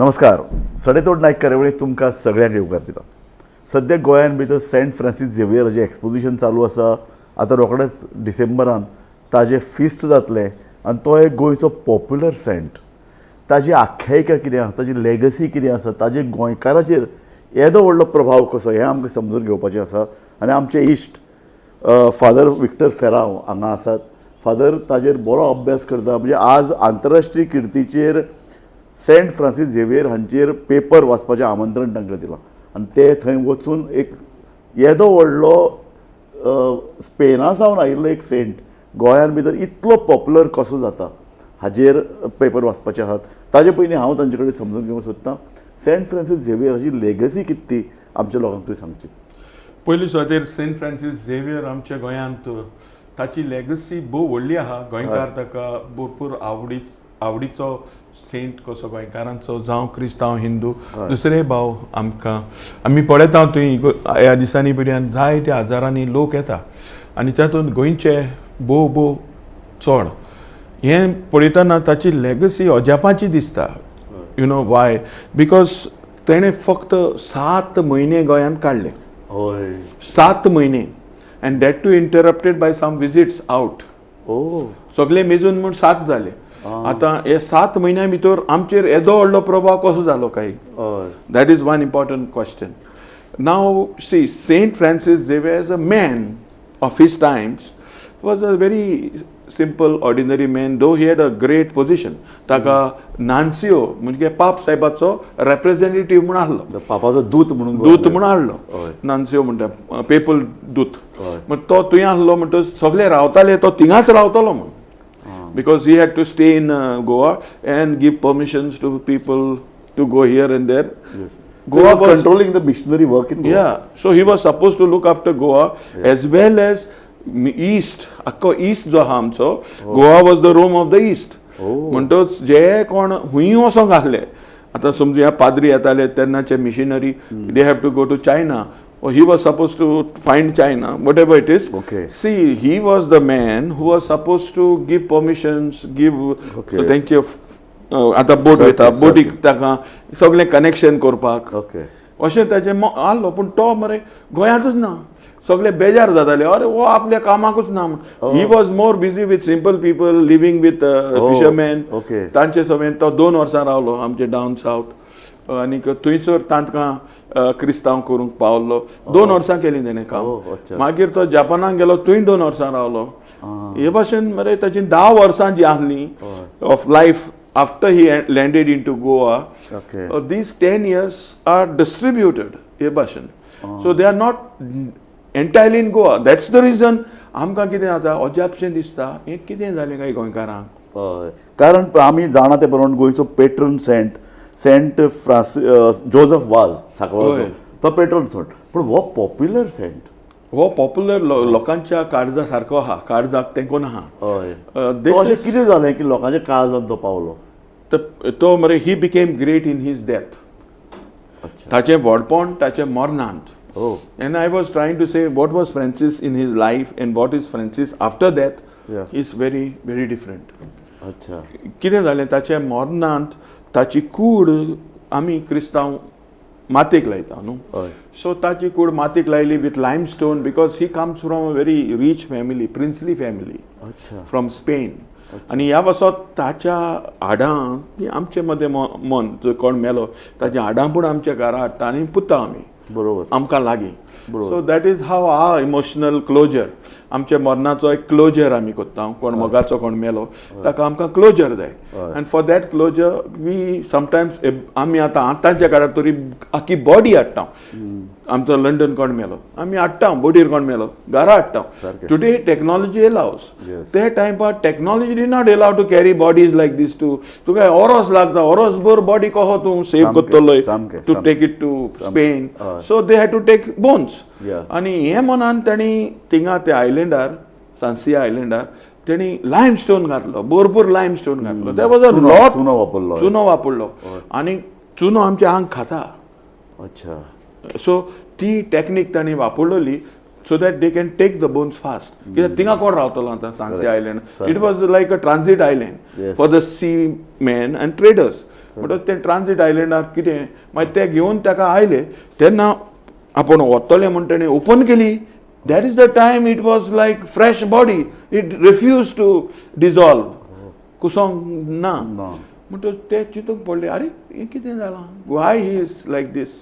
नमस्कार. सडेतोड नायक कार्यावळीक तुमकां सगळ्यांक येवकार दिता. सद्या गोंयांत भितर सेंट फ्रांसीस झेवियर हाचें एक्सपोजिशन चालू आसा. आतां रोखडेंच डिसेंबरान ताजें फिस्ट जातलें आनी तो एक गोंयचो पॉप्युलर सेंट. ताजी आख्यायिका कितें आसा, ताजी लेगसी कितें आसा, ताजे गोंयकाराचेर येदो व्हडलो प्रभाव कसो हें आमकां समजून घेवपाचें आसा. आनी आमचे इश्ट फादर विक्टर फेरांव हांगा आसात. फादर ताजेर बरो अभ्यास करता. म्हणजे आज आंतरराष्ट्रीय किर्तीचेर सेंट फ्रांसीस झेवियर हांचेर पेपर वाचपाचें आमंत्रण तांकां दिलां आनी ते थंय वचून एक येदो व्हडलो स्पेना सावन आयिल्लो एक सेंट गोंयान भितर इतलो पॉप्युलर कसो जाता हाजेर पेपर वाचपाचे आसात. ताजे पयलीं हांव तांचे कडेन समजून घेवंक सोदतां सेंट फ्रांसीस झेवियर हाची लेगसी कितें ती आमच्या लोकांक तुवें सांगची. पयलीं सुवातेर सेंट फ्रांसीस झेवियर आमच्या गोंयांत ताची लेगसी भोव व्हडली आहा. गोंयकार ताका भरपूर आवडीचो सेंट कसो गोंयकारांचो जावं क्रिस्तांव हिंदू दुसरे भाव आमकां आमी पळयता थंय ह्या दिसांनी पिड्यान जायते हजारांनी लोक येता आनी तातूंत गोंयचे भोव चड हें पळयतना ताची लेगसी अजापाची दिसता. You know Y? बिकॉज तेणें फक्त 7 म्हयने गोंयांत काडले. 7 म्हयने and that too interrupted by some visits out. सगळे मेजून म्हूण 7 जाले. आतां हे 7 म्हयन्या भितर आमचेर येदो व्हडलो प्रभाव कसो जालो काय? That is one important question. Now see Saint Francis Xavier as a man of his times was a very simple ordinary man though he had a great position. ताका नान्सिओ म्हणजे पाप साहेबाचो रेप्रेझेंटेटिव्ह म्हूण आहलो. पापाचो दूत म्हणून आहलो. नान्सिओ म्हणटा पेपल दूत. मग तो थंय आहलो म्हणटच सगळे रावताले तो थिंगाच रावतालो म्हूण. Because he had to stay in Goa and give permissions to people to go here and there. Yes. Goa was controlling the missionary work in Goa. Yeah, so he was supposed to look after Goa as well as East. Akko East jo ha amcho. Goa was the Rome of the East. म्हणटच जे कोण हुंय वचोंक आहले आतां समजुया पाद्री येताले तेन्नाचे missionary they have to go to China. He was supposed to find China, whatever it is. See, he was the man who was supposed to give permissions, give thank you. आता बोट वयता बोटीक ताका सगळें कनेक्शन करपाक अशें ताचें आहलो. पूण तो मरे गोंयांतूच ना. सगळे बेजार जाताले अरे वो आपल्या कामाकूच ना. He was more busy with simple people living with fisherman. तांचे सगळें तो 2 वर्सां रावलो आमचे डावन सावथ आनीक थंयसर तांकां क्रिस्तांव करूंक पावल्लो. 2 वर्सां केलीं तेणें काम. मागीर तो जपानाक गेलो थंय 2 वर्सां रावलो. हे भाशेन मरे ताची 10 वर्सां जी आहलीं of life after he landed in to Goa these 10 years are distributed हे भाशेन. So they are not entirely in Goa. That's the reason आमकां कितें जाता अजापशें दिसता हें कितें जालें काय गोंयकारांक. कारण आमी जाणा ते प्रमाण गोंयचो पेट्रन सेंट फ्रांसीस जोसेफ वाज सांकवाळचो तो पेट्रन सेंट. पूण हो पॉप्युलर सेंट हो पॉप्युलर लोकांच्या काळजा सारको आहा. काळजाक तेंकून आहा. अशें कितें जालें की लोकांच्या काळजांत तो पावलो. तो मरे he became great in his death. ताचें व्हडपण ताचें मरणांत. And I was trying to say what was Francis in his life and what is Francis after death is very very different. कितें जालें ताचे मरणांत ताची कूड आमी क्रिस्तांव मातीक लायता न्हू. सो ताची कूड मातीक लायली with limestone because he comes from a very rich family princely family from Spain. आनी ह्या पासत ताच्या हाडां ती आमचे मदें मन जो कोण मेलो ताच्या हाडां पूण आमच्या घरा हाडटा आनी पुता आमी बरोबर आमकां लागीं. So that is how our emotional closure. आमच्या मरणाचो एक क्लोजर आमी कोत्ता. कोण मोगाचो कोण मेलो ताका आमकां क्लोजर जाय. And for that closure we sometimes आमी आतांच्या काळात तरी आख्खी बॉडी हाडटा. आमचो लंडन कोण मेलो आमी हाडटा बोडीर कोण मेलो घरा हाडटा. Today technology allows. ते टायमार technology did not allow to carry bodies like this. तुका ओरोस लागता ओरोसभर बॉडी कहो तूं सेव करतलो to take it to Spain. So they had to take bones. आनी हे मनान तांणी थिंगा त्या आयलँडार सांसिया आयलँडार तेणी लायमस्टोन घातलो. भरपूर लायमस्टोन घातलो. ते वॉज अ लॉट चुनो वापरलो आनी चुनो आमचे आंग खाता. सो ती टॅक्नीक तांणी वापरलेली so that they can take the bones fast. Because tinga kon raavtalo anta Sansi Island. It was like a transit island for the seamen and traders. म्हणटच ते ट्रान्झीट आयलँडार कितें मागीर ते घेवन ताका आयले तेन्ना आपण वतले म्हणटणे ओपन केली. That is the time it was like fresh body. It refuse to dissolve. कुसोंक ना म्हणटच ते चिंतूंक पडले अरे हें कितें जालां why he is like this.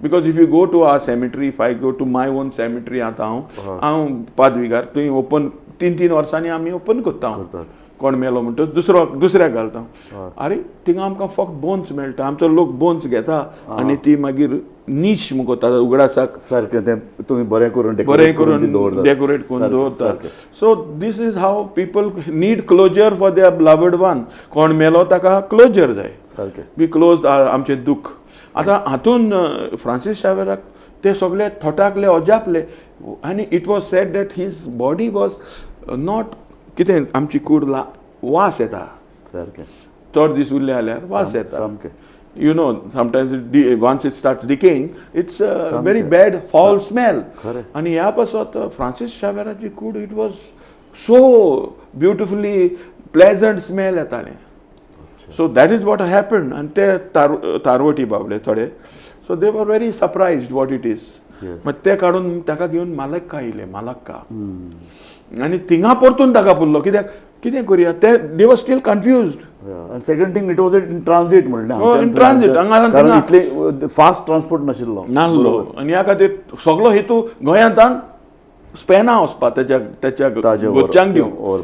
Because if you go to our cemetery if I go to my own cemetery आतां हांव पादविकार थंय ओपन 3-3 वर्सांनी आमी ओपन करता कोण मेलो म्हणटच दुसऱ्याक घालता. अरे थिंगा आमकां फक्त बोन्स मेळटा. आमचो लोक बोन्स घेता आनी ती मागीर नीश मुगोता उगडासाक सारकें तें तुमी बरें करून डेकोरेट करून दवरतात. So this is how people need closure for their beloved one. कोण मेलो ताका क्लोजर जाय. सारकें बी क्लोज आमचें दूख. आतां हातून फ्रांसीस शावेराक ते सगळे थोटाकले अजापले आनी it was said that his body was not कितें आमची कूड वास येता. सारकें चड दीस उरले जाल्यार वास येता. सामकें you know sometimes once it starts decaying it's a very bad foul smell. And ह्या पासत फ्रांसीस शावेराची कूड it was so beautifully pleasant smell येतालें. So that is what happened. And ते तारवटी बाबले थोडे so they were very surprised what it is. मग ते काडून ताका घेवन मालक्का येयले. मालक्का आनी थिंगा परतून ताका पुरलो कितें करुया ते दे वर steel confused. And second thing, it was in transit म्हणलें. in transit. कारण इतले फास्ट ट्रान्सपोर्ट नाशिल्लो. आनी ह्या खातीर सगळो हेतू गोंयांतान स्पेना वचपा त्याच्या गोच्यांक दिवं.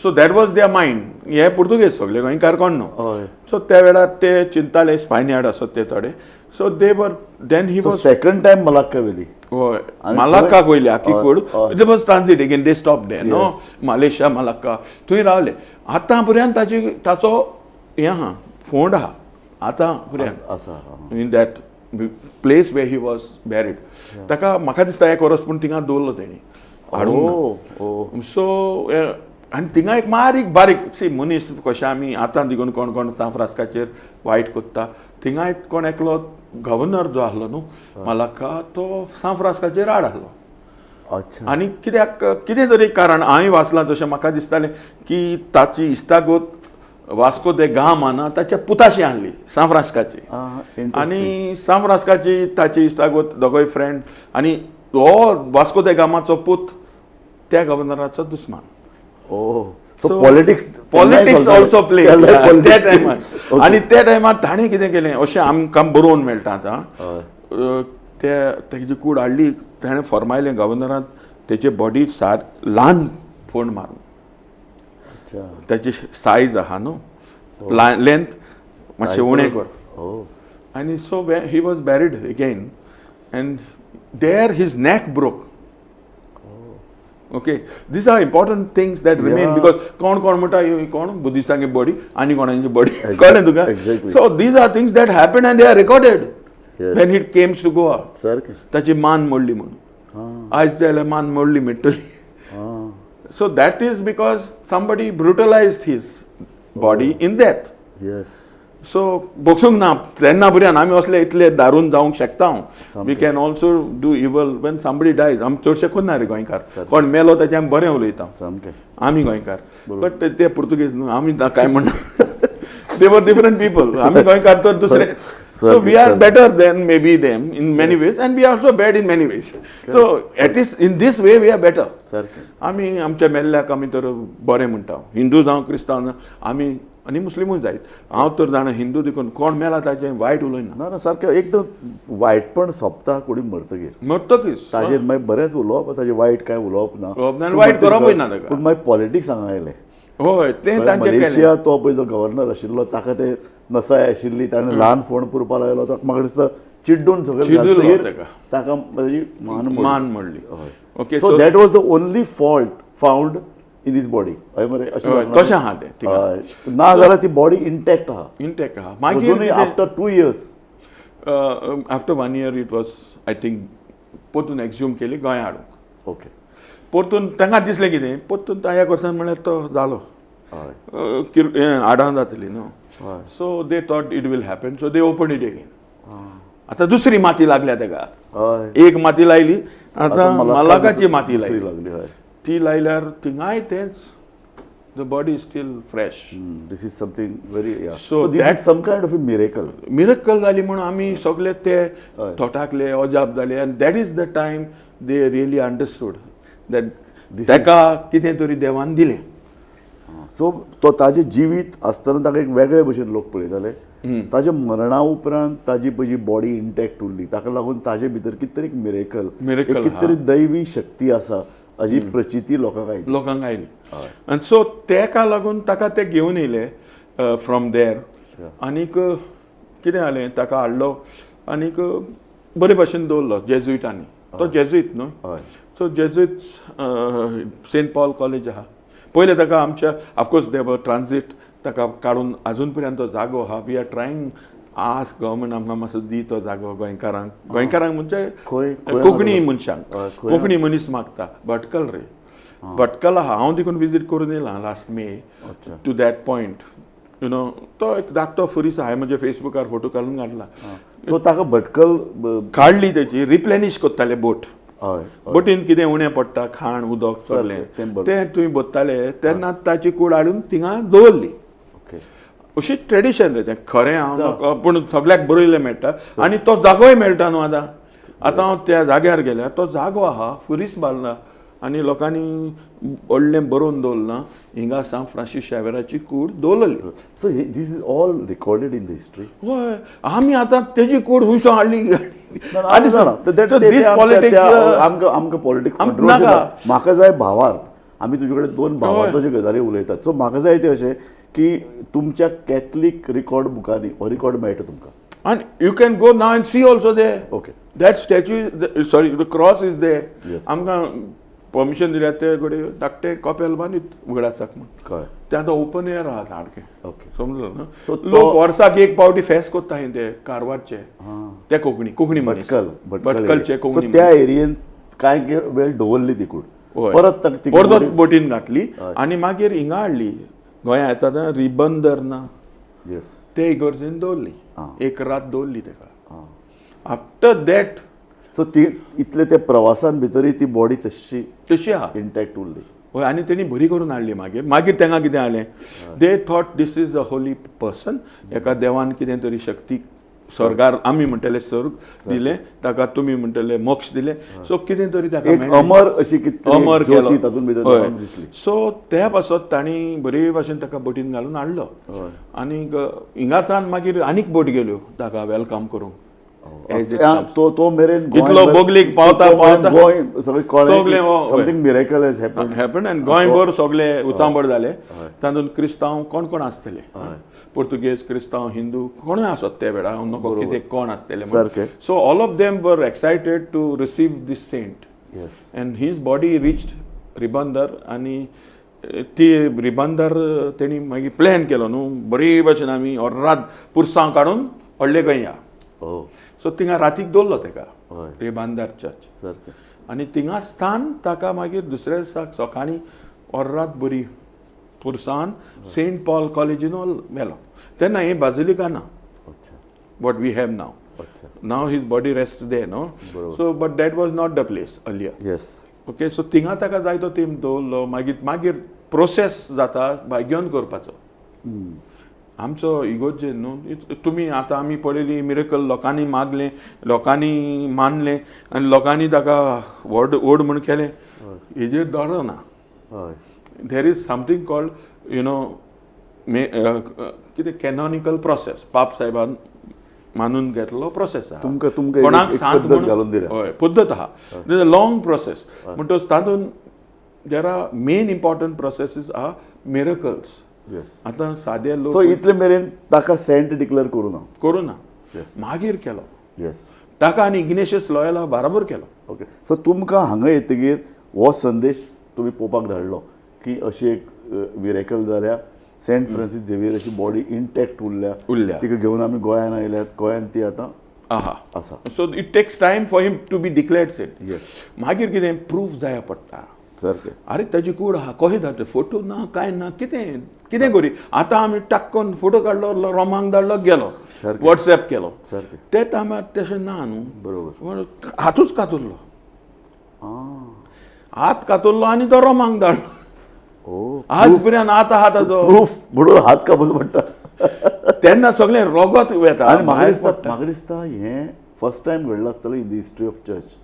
So that was their mind. हे पुर्तुगेज सगळे गोंयकार कोण न्हू. सो त्या वेळार ते चिंताले स्पायनियार्ड आसत ते थोडे. So they were then he was second time Malacca वेली. होय मलाक्का वयले आखी कूड. It was transit again they stop they know Malaysia Malacca थंय रावले. आतां पर्यंत ताचो हें आहा फोंड आहा आतां पर्यंत in that place where he was buried. ताका म्हाका दिसता एक वर्स पूण थिंगा दवरलो तेणी हाडून. सो आनी थिंगा एक बारीक सी मनीस कशें आमी आतां देखून कोण सांफ्रास्काचेर वायट कोत्ता. थिंगा एक कोण एकलो गव्हर्नर जो आसलो न्हू मलाक्का तो सांफ्रास्काचेर आड आसलो. आनी कितें तरी कारण हांवें वाचलां तशें म्हाका दिसतालें की ताची इश्टागोत वास्को दे गामा ताच्या पुताशी हाडली सांफ्रास्काची. आनी सांफ्रास्काची ताची इश्टागोत दोगोय फ्रेंड आनी हो वास्को दे गामाचो पूत त्या गव्हर्नराचो दुस्मान. पॉलिटिक्स ऑल्सो प्ले त्या टायमार. आनी त्या टायमार ताणें कितें केलें अशें आमकां बरोवन मेळटा आतां. तेजी कूड हाडली ताणें फॉर्मायलें गव्हर्नरान तेचे बॉडी ल्हान फोंड मारून. त्याची सायज आहा न्हू लेंथ मातशें उणें कर. आनी so he was buried again and there his neck broke. Okay these are important things that remain because कोण म्हणटा कोण बुद्धिस्टांची बॉडी आनी कोणाची बॉडी कळ्ळें तुका. So these are things that happen and they are recorded when it comes to Goa. ताची मान मोडली म्हणून आयज जाल्यार मान मोडली मेळटली. So that is because somebody brutalized his body in death. So boxung na तेन्ना भुरग्यान आमी असले इतले दारून जावंक शकता. We can also do evil when somebody dies. आमी चडशे कोन्ना रे गोंयकार. कोण मेलो ताचे आमी बरें उलयता आमी गोंयकार. बट ते पुर्तुगेज न्हू आमी काय म्हणना. They were different people. आमी गोंयकार तर दुसरे. So we are better than maybe them in many ways and we are also bad in many ways. So at least in this way we are better. आमी आमच्या मेल्ल्याक आमी तर बरें म्हणटा. हिंदू जावं क्रिस्तांव आमी आनी मुस्लिमूय जायत. हांव तर जाणा हिंदू देखून कोण मेला ताचें वायट उलयना. ना सारकें एकदम वायटपण सोंपता कोणी मरतकीच ताजेर मागीर बरेंच उलोवप ताजें वायट कांय उलोवप ना. वायट करपूय ना ताका. पूण मागीर पॉलिटिक्स हांगा आयलें. होय ते तांचे मलेशिया तो पळय जो गव्हर्नर आशिल्लो ताका ते नसाय आशिल्ली ताणें ल्हान फोंड पुरपा लागलो. म्हाका दिसता चिड्डून सगळें ताका मान मोडली. Okay so that was the only fault found in his body. हय मरे तशें आहा तें. ना जाल्यार ती बॉडी इंटॅक्ट आहा. मागीर after 2 years after 1 year it was I think परतून एक्झ्यूम केली गोंया हाडूंक. ओके परतून तांकां दिसलें कितें परतून ह्या वर्सान म्हळ्यार तो जालो आडावन जातली न्हू. So they thought it will happen. So they open it again. आतां दुसरी माती लागल्या ताका. एक माती लायली आतां मलाकाची माती लागली. ती लायल्यार थिंगाय तेंच the body is steel fresh. This is something very, yeah. So So this that- is some kind of a miracle. Miracle जाली म्हणून आमी सगळे ते थोटाकले अजाप जाले आनी that is the time they really understood that ताका कितें तरी देवान दिलें. सो तो ताजे जिवीत आसतना ताका एक वेगळे भशेन लोक पळयताले. ताजे मरणा उपरांत ताजी पयली बॉडी इंटॅक्ट उरली, ताका लागून ताजे भितर कितें तरी एक मिरेकल, Miracle, कितें तरी दैवी शक्ती आसा हाजी प्रचिती लोकांक आयली. लोकांक आयली. आनी सो तेका लागून ताका ते घेवन येयले फ्रॉम देर. आनीक कितें जालें, ताका हाडलो आनीक बरे भाशेन दवरलो जेजुइटांनी. तो जेजुइत न्हू. हय. So Jesuits Saint Paul college आहा पयले ताका आमच्या ऑफकोर्स दे ट्रान्झीट ताका काडून आजून पर्यंत तो जागो आहा. We are trying ask government आमकां मातसो दी तो जागो गोंयकारांक म्हणजे खंय कोंकणी मनशांक. कोंकणी मनीस मागता. भटकल रे, भटकल आहा. हांव देखून विजीट करून येयलां last may to that point. You know तो एक धाकटो फुरीस हांवें म्हज्या फेसबुकार फोटो काडून काडला. सो ताका भटकल काडली तेची रिप्लेनिश कोत्ताले बोट. हय. बोटीन कितें उणें पडटा खाण उदक सगलें तें तुवें बोत्ताले तेन्ना ताची कूड हाडून थिंगा दवरली. ओके. अशी ट्रेडिशन रे तें खरें. हांव पूण सगळ्याक बरयलें मेळटा आनी तो जागोय मेळटा न्हू आतां. आतां हांव त्या जाग्यार गेल्यार तो जागो आहा फुरीस बांदला आनी लोकांनी व्हडलें बरोवन दवरलां. हिंगा सान फ्रांसीस शावेराची कूड दवरलेली. So this is all recorded in the history. हय. आमी आतां तेजी कूड हुंयसो हाडली. आमकां पॉलिटिक्स म्हाका जाय भावार्थ. आमी तुजे कडेन दोन भावार्थाच्यो गजाली उलयतात. सो म्हाका जाय ते अशें की तुमच्या कॅथलीक रिकॉर्ड बुकांनी हो रिकॉर्ड मेळटा तुमकां. And you can go now and see also there. Okay. That statue, the cross is there. Yes. आमकां परमिशन दिल्या ते कडेन धाकटे कपेल बांदीत उगडासाक म्हण. कळ्ळें. तें आतां ओपन एअर आहा सारकें. ओके. समजलो न्हू. So लोक वर्साक एक पावटी फेस्त कोत्ता ते कारवारचे. ते कोंकणी मनीस. भटकलचे कोंकणी. त्या एरियेन कांय वेळ दवरली ती कूड. परत बोटीन घातली आनी मागीर हिंगा हाडली. गोंया येता तेन्ना रिबंदर ना ते इगर्जेन दवरली. एक रात दवरली तेका. आफ्टर दॅट सो ती इतले ते प्रवासान भितरय ती बॉडी तशी आहा इंटॅक्ट उरली. हय. आनी तेणी बरी करून हाडली. मागीर तेंगा कितें जालें, they thought this is a holy person. एका देवान कितें तरी शक्ती स्वर्गार आमी म्हणटले स्वर्ग दिलें ताका, तुमी म्हणटले मोक्ष दिलें. सो कितें तरी ताका अमर अशी अमर ज्योती तातूंत भितर दिसली. सो त्या पासत तांणी बरे भाशेन ताका बोटीन घालून हाडलो. आनीक हिंगासान मागीर आनीक बोट गेल्यो ताका वेलकम करूंक. तो मेरेन इतलो बोगलीक पावता गोंय सगळें समथींग मिरेकल हॅज हॅपन आनी गोंयभर सगळे उचांबड जाले. तातूंत क्रिस्तांव कोण कोण आसतले, पोर्तुगेज, क्रिस्तांव, हिंदू कोणूय आसत त्या वेळार नको कितें कोण आसतले. So all of them were excited to receive this saint. And his body reached Ribandar. आनी ती रिबंदर तेणी मागीर प्लॅन केलो न्हू बरे भाशेन आमी रात पुरसांव काडून व्हडले गोंया. सो थिंगा रातीक दवरलो तेका रिबंदर चर्च. आनी थिंगा स्थान ताका मागीर दुसऱ्या दिसाक सकाळीं रात बरी पुरसावन सेंट पॉल कॉलेजीन व्हेलो. तेन्ना हें बाजिलिका ना what we have now. Now his body rest they know. So but that was not the place earlier. Okay. So थिंगा ताका जाय तो थीम दवरलो. मागीर प्रोसेस जाता घेवन करपाचो. आमचो इगोर्जेन न्हू तुमी आतां आमी पळयली मिरेकल लोकांनी मागलें, लोकांनी मानलें आनी लोकांनी ताका व्हड म्हूण केलें. हेजेर दोरो ना. There is something called you know कितें कॅनॉनिकल प्रोसेस. पाप साहेबान मानून घेतलो प्रोसेस आहा. कोणाक सांत हय पद्दत आहा. लॉंग प्रोसेस म्हणटच तातूंत there are main important processes आहा मिरेकल्स. आतां सादे लोक इतले मेरेन ताका सेंट डिक्लेअर करूं ना. मागीर केलो ताका आनी इग्नेशियस लॉयला बराबर केलो. ओके. सो तुमकां हांगा येतकीर हो संदेश तुमी पोवपाक धाडलो की अशी एक मिरेकल जाल्या, सेंट फ्रांसीस झेवियर अशी बॉडी इंटॅक्ट उरल्या तिका घेवन आमी गोंयान आयल्यात. गोंयान ती आतां आसा. So it takes time for him to be declared saint. मागीर कितें प्रूफ जाय पडटा. अरे ताजी कूड आहा कशें धाडटा फोटो ना काय ना कितें करी. आतां आमी टाक्कन फोटो काडलो रोमांक धाडलो गेलो वॉट्सॅप केलो. ते टायमार तशें ना न्हू. बरोबर. हातूच कातुरलो हात कातुरलो आनी तो रोमांक धाडलो. आज पर्यंत आतां आहा ताजो प्रूफ म्हणून हात कापच पडटा. तेन्ना सगळें रोगत वेता आनी म्हाका दिसता हें फर्स्ट टायम घडलां आसतलें in the history of church.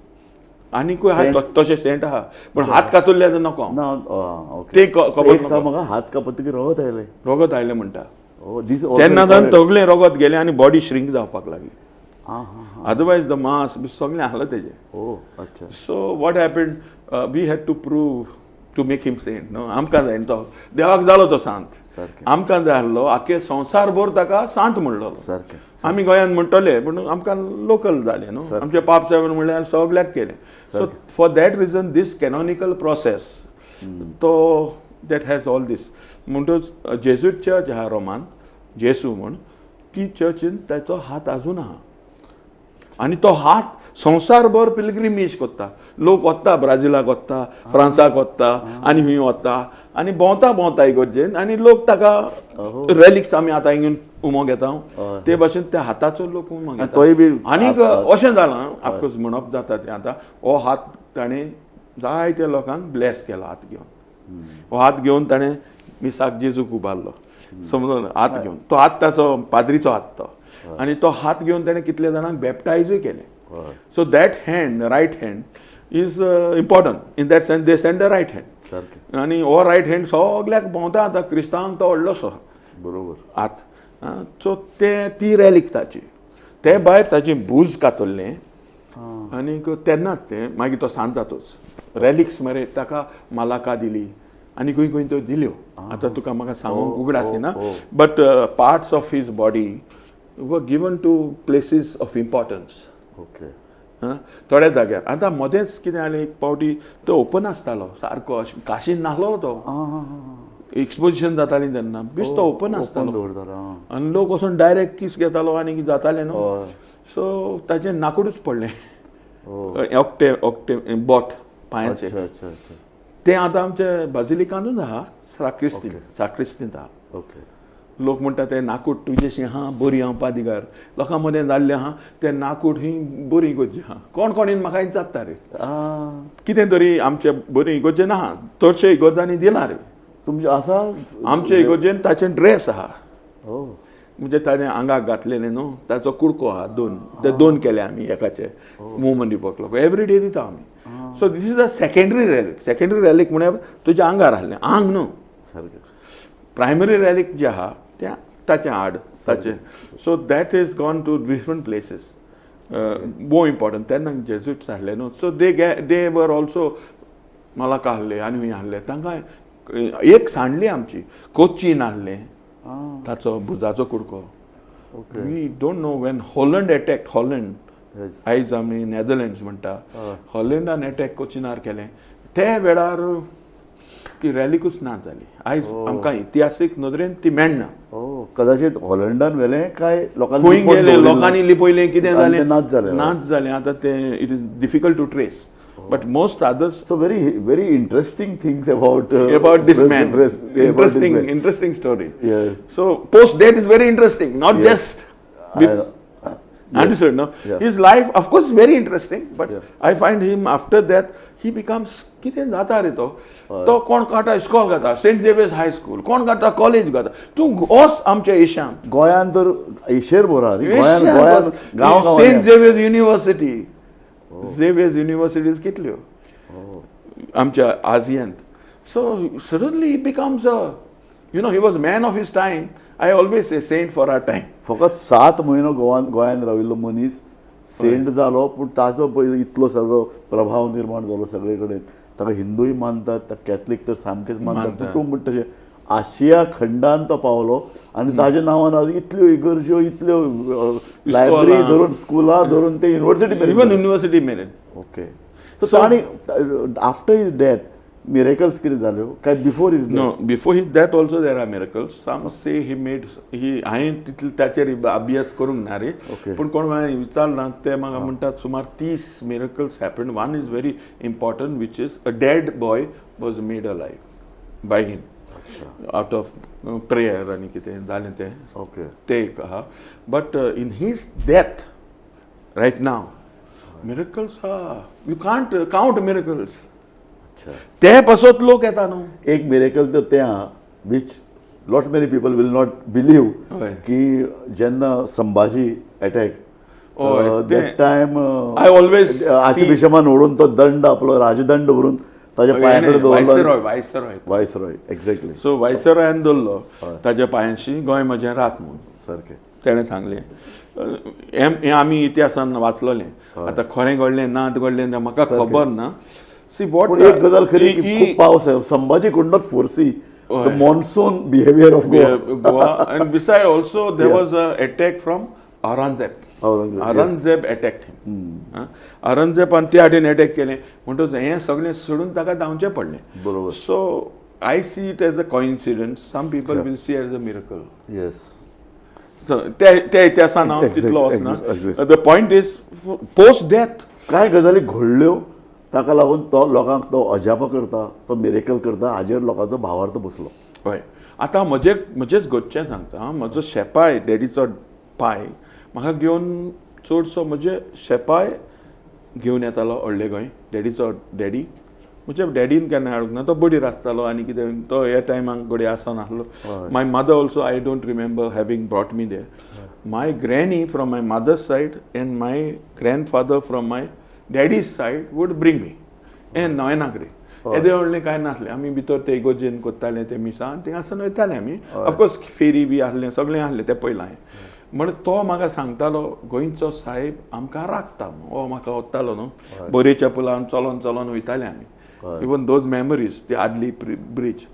आनीकूय आहा तशें सेंट आहा पूण हात कातुल्ले नको ना ते खबर एक म्हाका हात कापतकीर रगत आयलें. रोगत आयलें म्हणटा दीस तेन्ना सगळें रोगत गेलें आनी बॉडी श्रिंक जावपाक लागली. आं अदरवायज द मास बी सगळें आहलें तेजें. ओ अच्छा. So what happened we had to prove to make him saint न्हू. आमकां जाय तो देवाक जालो तो सांत. आमकां जाय आसलो आख्खे संवसारभर ताका सांत म्हणलो. सारकें. आमी गोंयांत म्हणटले पूण आमकां लोकल जालें न्हू. आमचे पाप साहेब म्हणल्यार सगळ्याक केलें. So for that reason this canonical process तो दॅट हॅज ऑल दीस म्हणटच जेझूट चर्च आहा रोमान जेसू म्हण ती चर्चीन ताचो हात अजून आहा आनी तो हात संवसारभर पिलग्रिमेज करता. लोक वता ब्राझिलाक वता फ्रांसाक वता आनी खंय वता आनी भोंवता इगर्जेन आनी लोक ताका रेलिक्स आमी आतां हिंगून उमो घेता ते भाशेन त्या हाताचो लोक उमो घेता. आनीक अशें जालां आफकोर्स म्हणप जाता तें आतां हो हात ताणें जायत्या लोकांक ब्लेस केलो हात घेवन. हो हात घेवन ताणें मिसाक जेजूक उबारलो समजून हात घेवन तो हात ताचो पाद्रीचो हात तो आनी तो हात घेवन ताणें कितले जाणांक बॅप्टायजूय केलें. So that hand right hand is important in that sense they send the right hand आनी हो रायट हँड सगळ्याक भोंवता आतां क्रिस्तांवांक तो व्हडलोसो बरोबर हात. सो ती रॅलीक ताची ते भायर ताचें भूज कातरलें आनीक तेन्नाच तें मागीर तो सांत जातोच. रॅलिक्स मरे ताका मालाका दिली आनी खंय खंय त्यो दिल्यो. आतां तुका म्हाका सांगूंक उगड आसना but parts of his body were given to places of importance. Okay. थोड्या जाग्यार आतां मदेंच कितें जालें एक पावटी तो ओपन आसतालो सारको काशीन नासलो तो एक्सपोजिशन जाताली तेन्ना बिस्तो ओपन आसतालो आनी लोक वचून डायरेक्ट किस घेतालो आनी जातालें न्हू. सो ताचें नाकूडच पडलें ओक्टे बोट पांयाचें. तें आतां आमचे बाजिलिकानूच आहा साक्रिस्तींत आहा. लोक म्हणटा तें नाकूड तुजेशी आहा बरी हांव पादिगार लोकां मदें जाल्लें आहा तें नाकूड ही बरी इगोर्जी आहा. कोण कोणीन म्हाका जाता रे कितें तरी आमचे बरी इगोर्जेन आहा चडशे इगोर्जांनी दिला रे तुमचे आसा. आमचे इगोर्जेन ताचें ड्रेस आहा म्हणजे ताणें आंगाक घातलेलें न्हू ताचो कुडको आहा दोन केले आमी एकाचे मुवमेंट दिवपाक लागून एवरी डे दिता आमी. So this is a secondary relic म्हळ्यार तुज्या आंगार आहलें आंग न्हू. प्रायमरी रॅलीक जे आहा त्या ताचें हाड ताचें. So that is gone to different places more important. तेन्ना जेझूट्स हाडले न्हू. So they were also Malacca हाडले आनी खंय हाडले तांकां एक सांडली आमची कोचीन हाडलें ताचो भुजाचो कुडको. We don't know when Holland attacked Holland आयज आमी नेदरलँड्स म्हणटा हॉलंडान अटॅक कोचिनार केलें ते वेळार ती रॅलीकूच ना जाली. आयज आमकां इतिहासीक नदरेन ती मेळना. कदाचित हॉलंडान व्हेलें काय खंय गेले लोकांनी लिपयलें कितें जालें नाच जालें. आतां तें it is difficult to trace but most others. So very interesting things about this man. Interesting story. Yes. So post death is very interesting, not just understood. No, his life of course is very interesting, but I find him after that he becomes कितें जाता रे तो कोण काटा इस्कॉल घाता Saint Xavier's high school कोण काटा college घाता तूं वच आमच्या एशियांत गोंयांत तर एशेर बरो गोंयांत गांव Saint Xavier's university Xavier's universities कितल्यो आमच्या आजियांत. So suddenly he becomes he was man of his time. I always say saint for our time. फकत 7 म्हयनो गोंयांत राविल्लो मनीस सेंट जालो पूण ताचो पळय इतलो सगळो प्रभाव निर्माण जालो सगळे कडेन. ताका हिंदूय मानतात कॅथलीक तर सामकेच मानतात कुटूंब तशें आशिया खंडांत तो पावलो आनी ताच्या नांवान आज इतल्यो इगर्ज्यो इतल्यो लायब्ररी धरून स्कुलां धरून ते युनिवर्सिटी मेरेन. ओके. सो ताणी आफ्टर हिज डेथ miracles कितें जाल्यो काय before his no before his death also there are miracles. Some say he made हांवें तितले ताचेर अभ्यास करूंक ना रे पूण कोण हांवें विचारलां ते म्हाका म्हणटात सुमार 30 miracles happen. One is very important which is a dead boy was made alive by him out of prayer आनी कितें जालें तें. ओके. ते एक आहा. But in his death right now miracles आहा. You can't count miracles. ते पासत लोक येता न्हू. एक मिरेकल तर तें आहा which lot many people will not believe हय. की जेन्ना संभाजी अटॅक हय, दॅट टायम I always आर्चबिशपान ओडून तो दंड आपलो राजदंड व्हरून ताच्या पांया कडेन दवरलो. Viceroy exactly. सो वायसरॉयान दवरलो ताच्या पांयांशी गोंय म्हजें राख म्हणून सारकें. तेणें सांगलें. हें आमी इतिहासान वाचलेलें. आतां खरें घडलें ना घडलें तें म्हाका खबर ना. सी वॉट पूण एक गजाल खरी की खूब पावस आहे. संभाजी कुड not foresee the monsoon behaviour of Goa, and beside also there was a attack from Aurangzeb. Aurangzeb attacked him. Aurangzeb आणि त्या हाडीन अटॅक केलें म्हणटच हें सगळें सोडून ताका धांवचें पडलें. बरोबर. So I see it as a coincidence. Some people will see it as a miracle. Yes. So त्या इतिहासान हांव तितलो वचना. The point is post death कांय गजाली घडल्यो ताका लागून तो लोकांक तो अजाप करता, तो मिरेकल करता, हाजेर लोकांचो भावार्थ बसलो. हय. आतां म्हजेच गोंयचें सांगता. म्हजो शेपाय डॅडीचो पाय म्हाका घेवन चडसो म्हजे शेपाय घेवन येतालो व्हडले गोंय. डॅडीचो डॅडी म्हज्या डॅडीन केन्ना हाडूंक ना. तो बडीर आसतालो आनी कितें तो ह्या टायमाक घडये आसनासलो. My mother also I don't remember having brought me there. My granny from my mother's side and my grandfather from my daddy's side would bring me एन नॉयनागरी. येदे व्हडलें कांय नासलें. आमी भितर ते इगोजेन कोत्ताले ते मिसा थिंगासान वयताले आमी. ऑफकोर्स फेरी बी आसलें सगळें आसलें तें पयलें हांवें. म्हण तो म्हाका सांगतालो गोंयचो साहेब आमकां राखता. हो म्हाका वतालो न्हू. बोरेच्या पुलान चलोन चलोन वयताले आमी. इवन दोज मेमरीज ती आदली ब्रीज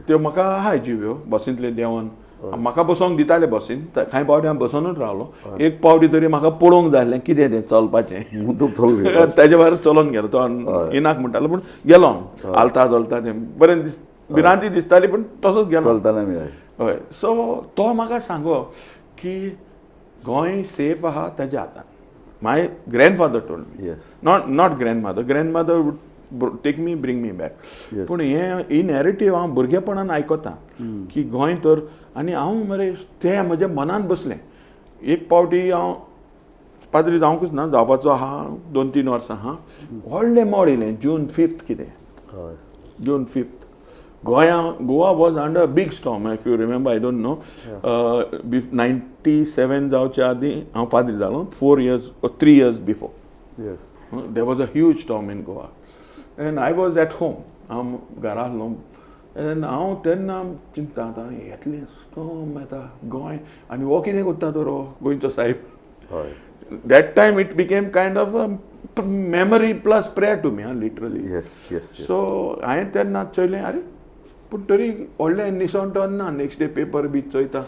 त्यो म्हाका आहाय जिव्यो बसींतले देंवन. म्हाका बसोंक दिताले बसीन. कांय पावटी हांव बसोनूच रावलो. एक पावटी तरी म्हाका पळोवंक जाय आसलें कितें तें चलपाचें. ताजे भायर चलोन गेलो. तो इनाक म्हणटालो पूण गेलो हांव. आलता चलता तें बरें भिरांती दिसताली पूण तसोच गेलो. हय. सो तो म्हाका सांगो की गोंय सेफ आहा ताच्या हातान. My grandfather told me. Not grandmother would take me bring me back. पूण हें ही नॅरेटिव्ह हांव भुरगेपणान आयकता की गोंय तर आनी हांव मरे तें म्हज्या मनान बसलें. एक पावटी हांव पाद्री जावंकूच ना जावपाचो आहा 2-3 वर्सां आहा. व्हडलें मोड येयलें June 5th कितें. June 5th. Goa was under a big storm. If you remember, I don't know. 97 जावच्या आदी हांव पाद्री जालो 4 years or 3 years before. There was a huge storm in Goa. And I was at home. हांव घरा आसलो. And हांव तेन्ना चिंतता आतां येतलें स्टॉर्म येता गोंय आनी हो कितें कोत्ता तर हो गोंयचो साहेब. That time it became kind of a memory plus prayer to me, literally. So हांवें तेन्ना चयलें अरे पूण तरी व्हडलें निसवण ना. नेक्स्ट डे पेपर बी चोयता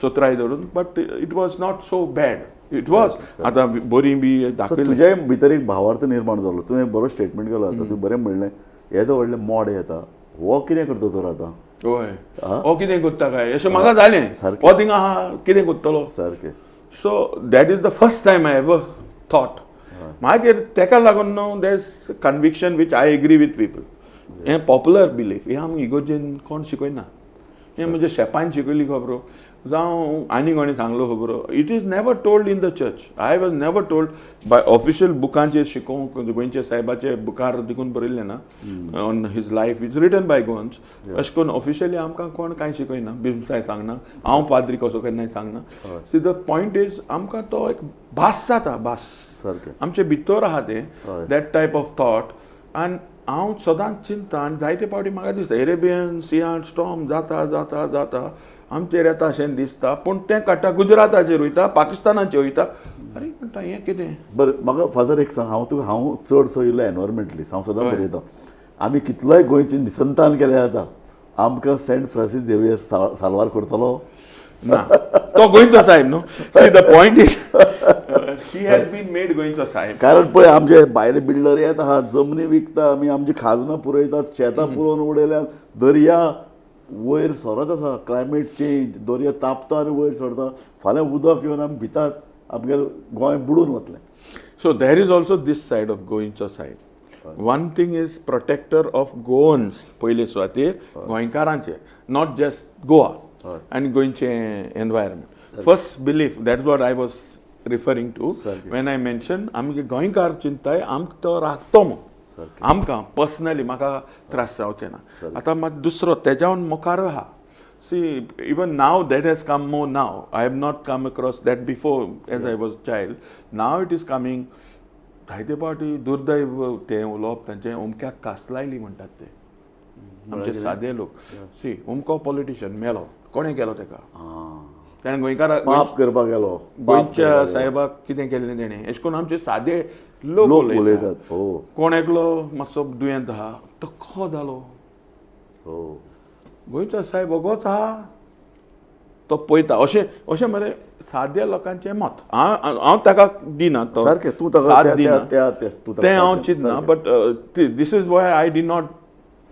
चोत्राय धरून. But it was not so bad. It was आतां बरी बी दाखयलें. तुज्या भितर एक भावार्थ निर्माण जालो. तुवें बरो स्टेटमेंट केलो. आतां तुवें बरें म्हणलें येदो व्हडलें मोड येता. हो कितें करता तर आतां. हय. हो कितें कोत्ता काय अशें म्हाका जालें. हो थिंगा आहा कितें कोत्तलो. सारकें. So that is the first time I ever thought. मागीर तेका लागून न्हू there is conviction which I agree with people. हें पॉप्युलर बिलीफ हें आमी इगोजेन कोण शिकयना. हें म्हणजे शेपान शिकयली खबरो जावं आनी कोणी सांगलो खबरो. It is never told in the church. I was never told by official बुकांचेर शिकोवंक गोंयचे साहेबाचे बुकार देखून बरयल्ले ना on his life is written by Goans. अशें करून ऑफिशियली आमकां कोण कांय शिकयना. बिमसाय सांगना. हांव पाद्री कसो केन्नाय सांगना. सी द पॉयंट इज आमकां तो एक भास जाता. भास आमचे भितर आहा ते दॅट टायप ऑफ थॉट. आनी हांव सदांच चिंतता आनी जायते फावटी म्हाका दिसता एरेबियन सियान स्टॉर्म जाता जाता जाता आमचेर येता अशें दिसता. पूण तें काडटा गुजराताचेर वयता पाकिस्तानाचेर वयता. अरे म्हणटा हें कितें. बरें म्हाका फादर एक सांग. हांव चडसो इल्लो एनवायरमेंटलिस्ट. हांव सदां बरयता आमी कितलोय गोंयची निसंतान केलें जाता आमकां सेंट फ्रांसीस झेवियर साल्वार करतलो ना. तो गोंयचो साहेब न्हू. See the point is he has been made गोंयचो साहेब. कारण पळय आमचे भायले बिल्डर येत आहा जमनी विकता आमी आमची खाजनां पुरयतात शेतां पुरोवन उडयल्यात. दर्या वयर सरत आसा. क्लायमेट चेंज दर्या तापता आनी वयर सरता. फाल्यां उदक येवन आमी भितात आमगेलें गोंय बुडून वतलें. So there is also this side of गोंयचो side. One thing is protector of Goans पयले सुवातेर गोंयकारांचे नॉट जस्ट गोवा आनी गोंयचें environment. First belief that is what I was referring to when I mention आमगे गोंयकार चिंताय आमकां तो राखतो म्हूण. आमकां पर्सनली म्हाका त्रास जावचे ना आतां मात दुसरो तेज्यावन मुखार आहा see even now that has come more now I have not come across that before as I was child now it is coming जायते फावटी दुर्दैव तें उलोवप तांचें उमक्याक कास लायली म्हणटात ते आमचे सादे लोक सी उमको पॉलिटिशियन मेलो कोणें केलो तेका ताणें गोंयकाराक माफ करपाक गेलो गोंयच्या साहेबाक कितें केलें तेणें अशें करून आमचे सादे लोक उलयतात कोण एकलो मातसो दुयेंत आहा तो खो जालो गोंयचो साहेब वगोच आहा तो पळयता अशें मरे साद्या लोकांचें मत हांव ताका दिना तो साथ दिना तें हांव चिंतना but this is why I did not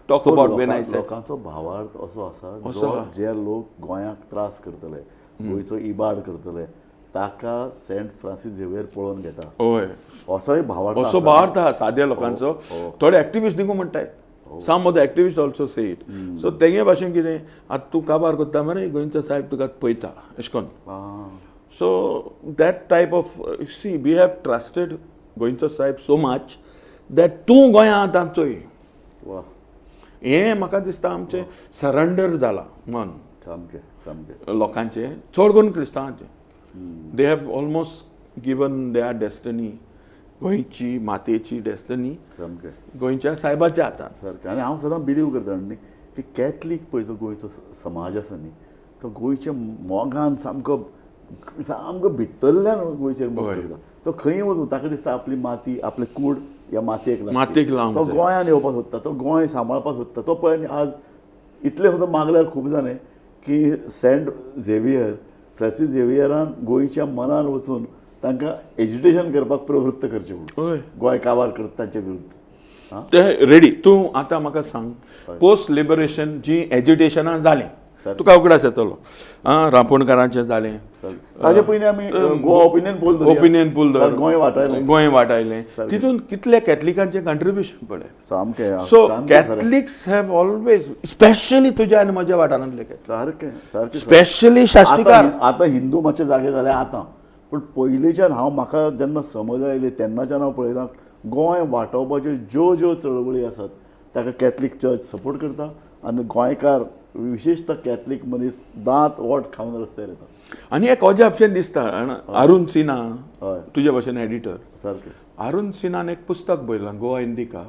talk about when I said लोकांचो भावार्थ असो आसा जे लोक गोंयाक त्रास करतले गोंयचो इबाड करतले ताका सेंट फ्रांसीस झेवियर पळोवन घेता हय असोय भावार्थ आहा साद्या लोकांचो थोडे एक्टिविस्ट देखून म्हणटाय some of the activist also say it so तेगे भाशेन कितें आतां तूं काबार करता मरे गोंयचो साहेब तुका पळयता अशें करून so that type of see we have trusted गोंयचो साहेब सो मच दॅट तूं गोंयांत आमचोय हें म्हाका दिसता आमचें सरेंडर जाला मन सामकें लोकांचें चड करून क्रिस्तांवांचें they have almost given their destiny गोंयची मातयेची डेस्टनी सामकें गोंयच्या साहेबाच्या हातांत सारकें आनी हांव सदां बिलीव करता न्ही की कॅथलीक पळय जो गोंयचो समाज आसा न्ही तो गोंयच्या मोगान सामको भितरल्यान गोंयचेर मोग करता तो खंय वचूं ताका दिसता आपली माती आपलें कूड ह्या मातयेक लावन तो गोंयान येवपाक सोदता तो गोंय सांबाळपाक सोदता तो पळय आज इतलें सुद्दां मागल्यार खूब जालें की सेंट झेवियर फ्रांसीस झेवियरान गोंयच्या मनान वचून तांकां एज्युटेशन करपाक प्रवृत्त करचें म्हणून गोंय काबार करता तांचे विरुद्ध ते रेडी तूं आतां म्हाका सांग पोस्ट लिबरेशन जी एज्युटेशनां जालें तुका उगडास येतलो रांपोणकारांचें जालें ताचे पयलीं आमी गोवा ओपिनियन पोल गोंय वाटायलें तितून कितले कॅथलिकांचें कंट्रिब्युशन पळय सामकें so Catholics have always specially तुज्या आनी म्हज्या वाठारांतले सारकें स्पेशली शास्त्रीकार आतां हिंदू मातशे जागे जाले आतां पूण पयलींच्यान म्हाका जेन्ना समज आयली तेन्नाच्यान हांव पळयतां गोंय वाटावपाच्यो ज्यो चळवळी आसात ताका कॅथलीक चर्च सपोर्ट करता आनी गोंयकार विशेषतः कॅथलीक मनीस दांत वोट खावन रस्त्यार येता आनी एक अजापशें दिसता अरुण सिन्हा तुजे भाशेन एडिटर सारकें अरुण सिन्हान एक पुस्तक बरयलां गोवा इंडिका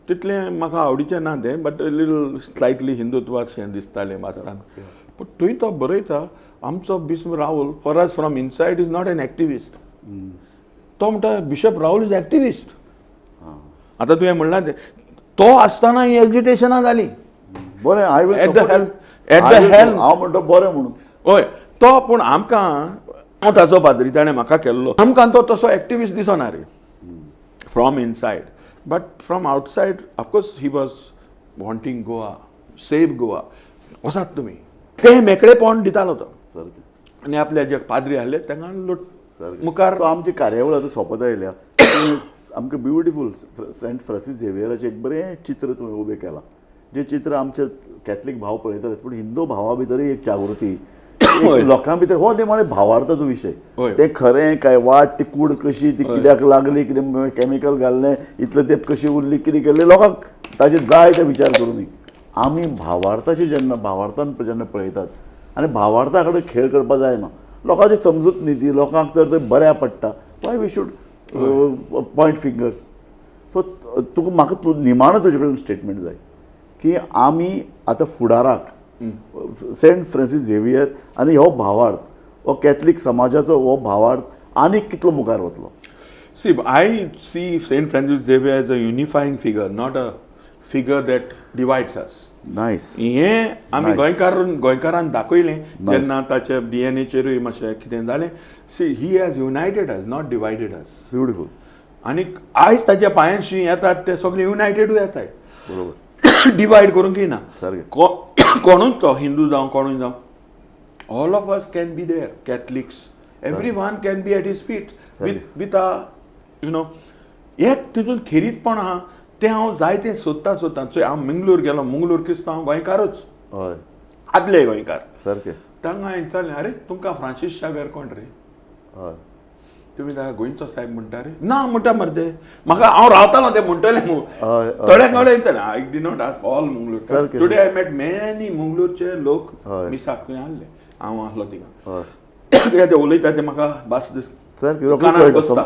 तितलें म्हाका आवडीचें ना तें बट लिटल स्लायटली हिंदुत्वाचें दिसतालें वाचताना पूण थंय तो बरयता आमचो bishop Rahul for us from inside is not an activist तो म्हणटा बिशप राहुल इज एक्टिविस्ट आतां तुवें म्हणलां तें तो आसतना ही एज्युटेशनां जालीं बरें I will at the helm हांव म्हणटा बरें म्हणून हय तो पूण आमकां हांव ताचो पाद्री ताणें म्हाका केल्लो आमकां तो तसो एक्टिविस्ट दिसना रे from inside but from outside of course he was wanting Goa save Goa वसात तुमी ते मेकळेपण दितालो तो आनी आपले जे पाद्री आहले तांकां लूट मुखार आमची कार्यावळ आतां सोंपत आयल्या आमकां ब्युटिफूल सेंट फ्रांसीस झेवियराचें एक बरें चित्र तुवें उबें केलां जें चित्र आमचे कॅथलीक भाव पळयतलेच पूण हिंदू भावा भितरय एक जागृती लोकां भितर हो निमाणे भावार्थाचो विशय तें खरें काय वाट ती कूड कशी ती कित्याक लागली कितें कॅमिकल घाल्लें इतलें तेंप कशी उरली कितें केल्लें लोकांक ताचे जाय ते विचार करूं न्ही आमी भावार्थाची भावार्थान जेन्ना पळयतात आनी भावार्था कडेन खेळ करपाक जायना लोकांची समजूत न्ही ती लोकांक तर तें बऱ्या पडटा why we should point fingers so तुका म्हाका निमाणें तुजे कडेन स्टेटमेंट जाय की आमी आतां फुडाराक सेंट फ्रांसीस झेवियर आनी हो भावार्थ हो कॅथलीक समाजाचो हो भावार्थ आनीक कितलो मुखार वतलो see I see Saint Francis Xavier as a unifying figure not a figure that divides us nice हें आमी गोंयकारान दाखयलें जेन्ना ताच्या डीएनएचेरूय मातशें कितें जालें see he has united us not divided us beautiful आनी आयज ताच्या पांयांशी येतात ते सगळे युनायटेडूय येताय बरोबर डिवायड करूंक येना सारकें कोणूच तो हिंदू जावं कोणूय जावं all of us can be their Catholics every one can be at his feet with a you know एक तितून खेरीतपण आहा तें हांव जायतें सोदतां चोय हांव मंगळूर गेलो मंगळूर क्रिस्तांव गोंयकारूच हय आदले गोंयकार सारकें तांकां हांवें विचारलें अरे तुमकां फ्रांसीस शावेर कोण रे हय तुम्ही ताका गोंयचो साहेब म्हणटा रे ना म्हणटा मरे म्हाका हांव रावतालो ते म्हणटले थोड्या कडेन I did not ask all Mangalore today I met many मंगळूरचे लोक मिसाक खंय आसले हांव आसलो थिंगा ते उलयता ते म्हाका भास कानार बसता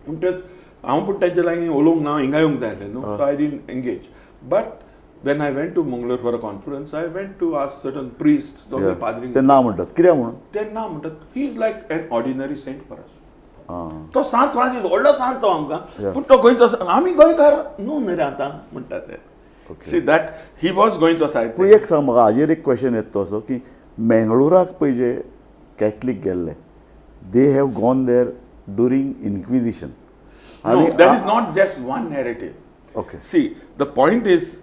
म्हणटच हांव पूण तेंचे लागीं उलोवंक ना हिंगा येवंक जाय आसलें न्हू so I didn't engage but when I went to Mangalore for a conference, I went to ask certain priests, padri. ते ना म्हणतात कित्याक म्हणून ते ना म्हणतात he is like an ordinary saint for us. तो सांत फ्रांसीस व्हडलो सांत तो आमकां पूण तो गोंयचो आमी गोंयकार न्हू न्ही रे आतां म्हणटा ते सी दॅट ही वॉज गोंयचो सायड. पूण एक सांग म्हाका हाजेर एक क्वेश्चन येता तो असो की मेंगळुराक पळय जे कॅथलीक गेल्ले they have gone there during Inquisition. No, that is not just one narrative. Okay. See, the point is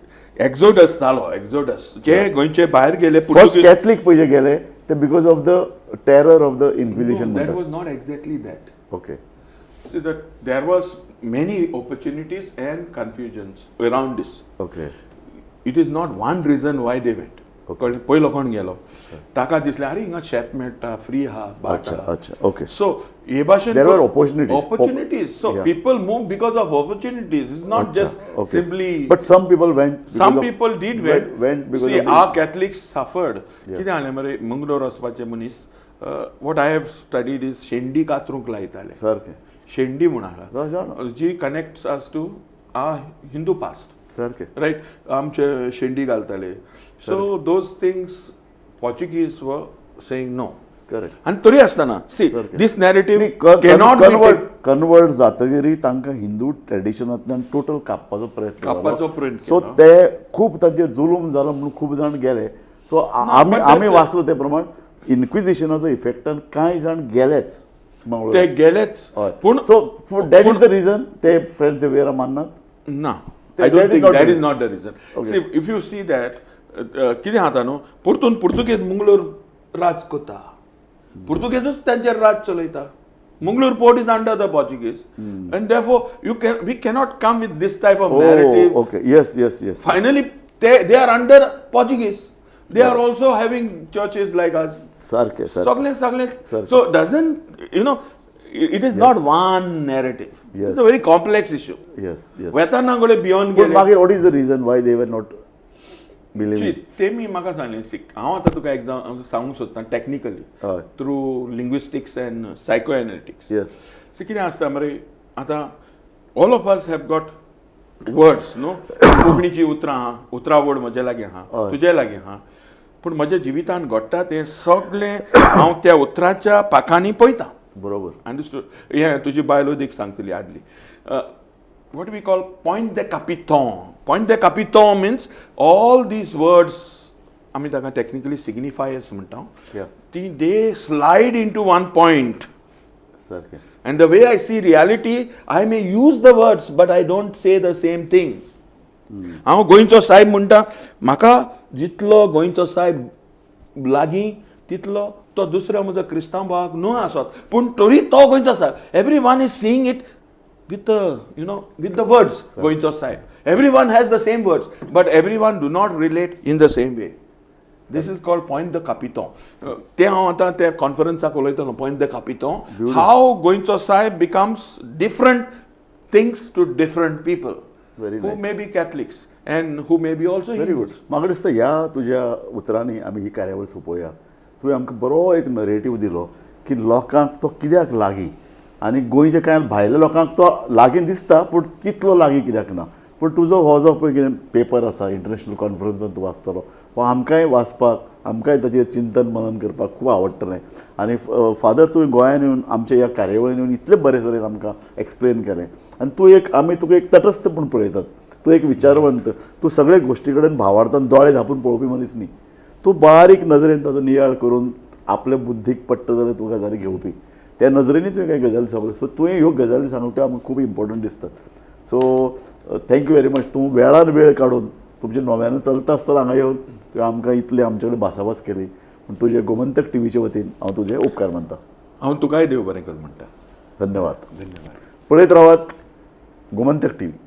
Exodus जालो एक्झोडस जे गोंयचे भायर गेले फर्स्ट कॅथलीक पळय जे गेले ते because of the terror of the Inquisition. That was not exactly that. Okay. See that there was many opportunities and confusions around this. Okay. It is not one region Y they went. पयलो कोण गेलो ताका दिसलें अरे हिंगा शेत मेळटा free आहा बाट आहा. ओके. सो हे भाशेन there are opportunities. So people move because of opportunities. It's not just simply. But some people went. Some people did went because see our Catholics suffered. कितें जालें मरे मंगळूर वचपाचे मनीस what I have studied is शेंडी कातरूंक लायताले. सारकें. शेंडी म्हूण आहा जी connects us to our Hindu past. सारकें. रायट आमचे शेंडी घालताले. So those things Portuguese were saying no. Correct. आनी तरी आसतना सी दीस नॅरेटिव्ह कन्वर्ट जातकीर तांकां हिंदू ट्रेडिशनांतल्यान टोटल कापपाचो प्रयत्न. सो ते खूब तांचेर जुलूम जालो म्हणून खूब जाण गेले. सो आमी वाचलो ते प्रमाण इन्क्विजिशनाचो इफेक्टान कांय जाण गेलेच. ते गेलेच पूण so that is the region ते फ्रेंड झेवियर माननात. ना I don't think that is not the reason. See, if you see that, कितें जाता न्हू पुर्तुगेज मंगळूर राज कोता. पुर्तुगेजूच तांचेर राज चलयता. Mangalore port is under the Portuguese and therefore we cannot come with this type of narrative. Okay. Yes. Finally they are under Portuguese. They are also having churches like us. सगळे. So doesn't it is not one narrative. It's a very complex issue. Yes. वेताना गोळे beyond गेले. मागीर what is the reason why they were not believing? ते मी म्हाका सांगलें हांव आतां तुका exam सांगूंक सोदतां technically through linguistics and psycho analytics. So कितें आसता मरे आतां all of us have got words न्हू. कोंकणीची उतरां आहा उतरावळ म्हजे लागीं आहा तुजे लागीं आहा पूण म्हज्या जिवितान घडटा तें सगळें हांव त्या उतराच्या पाखांनी पळयतां. बरोबर. अंडरस्टूड. हे तुजी बायलो देख सांगतली आदली. what we call point de capitão. Point de capitão means all these words आमी ताका technically signifiers म्हणटा. They slide into one point. And the way I see reality, I may use the words but I don't say the same thing. हांव गोंयचो साहेब म्हणटा म्हाका जितलो गोंयचो साहेब लागीं तितलो तो दुसऱ्या म्हजो क्रिस्तांव भावाक न्हू आसत पूण तरी तो गोंयचो साहेब. Everyone is seeing it with the words goincho side. Everyone has the same words but everyone do not relate in the same way. This is called point de capitão. Te haंव आतां ते कॉन्फरन्साक उलयतालो point de capitão. How goincho side becomes different things to different people who may be Catholics and who may be also Hindus. म्हाका दिसता ह्या तुज्या उतरांनी आमी ही कार्यावळ सोंपोवया. तुवें आमकां बरो एक नरेटीव दिलो की लोकांक तो कित्याक लागीं आनी गोंयचे कांय भायल्या लोकांक तो लागीं दिसता पूण तितलो लागीं कित्याक ना. पूण तुजो हो जो पळय कितें पेपर आसा इंटरनॅशनल कॉन्फरन्सान तूं वाचतलो हो आमकांय वाचपाक आमकांय ताचेर चिंतन मनन करपाक खूब आवडटलें. आनी फादर तुवें गोंयांत येवन आमच्या ह्या कार्यावळीन येवन इतले बरे तरेन आमकां एक्सप्लेन केलें. आनी तूं आमी तुका एक तटस्थपण पळयतात. तूं एक विचारवंत. तूं सगळे गोश्टी कडेन भावार्थान दोळे धांपून पळोवपी मनीस न्ही. तूं बारीक नदरेन ताचो नियाळ करून आपल्या बुद्धीक पडटा जाल्यार तूं गजाली घेवपी. त्या नजरेनी तुवें कांय गजाली सांगल्यो. सो तुवें ह्यो गजाली सांगल्यो त्यो आमकां खूब इम्पॉर्टंट दिसतात. So thank you very much. तूं वेळान वेळ काडून तुमच्या नव्यानं चलता आसतना हांगा येवन तुवें आमकां इतले आमचे कडेन भासाभास केली. पूण तुजे गोमंतक टीव्हीचे वतीन हांव तुजे उपकार मानतां. हांव तुकाय देव बरें कर म्हणटा. धन्यवाद. पळयत रावात गोमंतक टीव्ही.